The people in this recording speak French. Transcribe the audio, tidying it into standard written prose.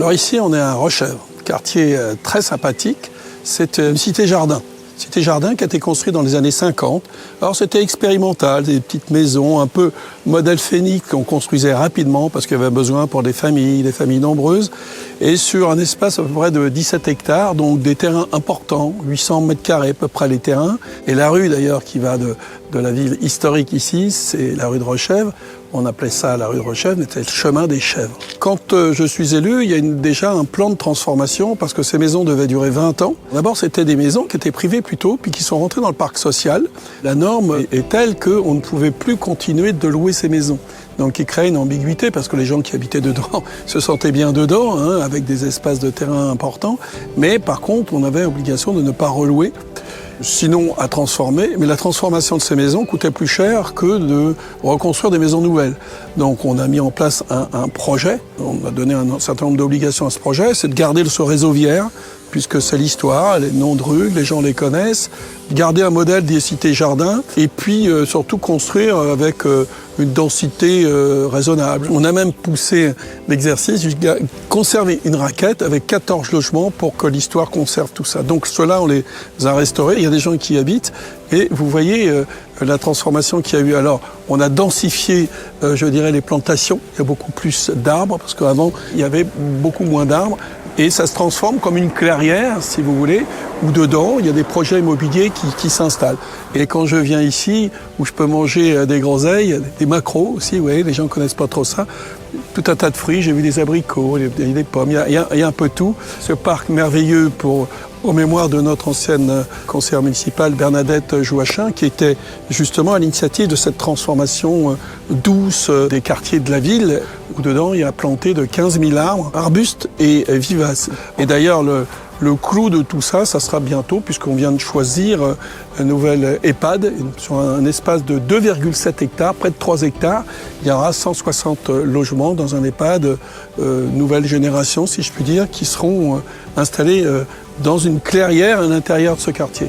Alors ici, on est à Rochèvre, quartier très sympathique. C'est une cité-jardin. Cité-jardin qui a été construite dans les années 50. Alors c'était expérimental, des petites maisons un peu modèle Phénix qu'on construisait rapidement parce qu'il y avait besoin pour des familles nombreuses. Et sur un espace à peu près de 17 hectares, donc des terrains importants, 800 mètres carrés à peu près les terrains. Et la rue d'ailleurs qui va de la ville historique ici, c'est la rue de Rochèvre. On appelait ça la rue de Rochèvre, c'était le chemin des chèvres. Quand je suis élu, il y a déjà un plan de transformation parce que ces maisons devaient durer 20 ans. D'abord, c'était des maisons qui étaient privées plutôt, puis qui sont rentrées dans le parc social. La norme est telle qu'on ne pouvait plus continuer de louer ces maisons. Donc, il crée une ambiguïté parce que les gens qui habitaient dedans se sentaient bien dedans, avec des espaces de terrain importants. Mais par contre, on avait obligation de ne pas relouer. Sinon à transformer, mais la transformation de ces maisons coûtait plus cher que de reconstruire des maisons nouvelles. Donc on a mis en place un projet, on a donné un certain nombre d'obligations à ce projet, c'est de garder ce réseau viaire, puisque c'est l'histoire, les noms de rues, les gens les connaissent, garder un modèle des cités-jardins, et puis surtout construire avec une densité raisonnable. On a même poussé l'exercice jusqu'à conserver une raquette avec 14 logements pour que l'histoire conserve tout ça. Donc ceux-là, on les a restaurés, il y a des gens qui y habitent, et vous voyez la transformation qu'il y a eu. Alors, on a densifié, je dirais, les plantations, il y a beaucoup plus d'arbres, parce qu'avant, il y avait beaucoup moins d'arbres, et ça se transforme comme une clairière, si vous voulez, où dedans, il y a des projets immobiliers qui s'installent. Et quand je viens ici, où je peux manger des groseilles, des maquereaux aussi, vous voyez, les gens ne connaissent pas trop ça, tout un tas de fruits, j'ai vu des abricots, des pommes, il y a un peu tout. Ce parc merveilleux aux mémoires de notre ancienne conseillère municipale Bernadette Jouachin, qui était justement à l'initiative de cette transformation douce des quartiers de la ville, où dedans il y a planté de 15 000 arbres, arbustes et vivaces. Et d'ailleurs, le clou de tout ça, ça sera bientôt, puisqu'on vient de choisir une nouvelle EHPAD sur un espace de 2,7 hectares, près de 3 hectares. Il y aura 160 logements dans un EHPAD nouvelle génération, si je puis dire, qui seront installés dans une clairière à l'intérieur de ce quartier.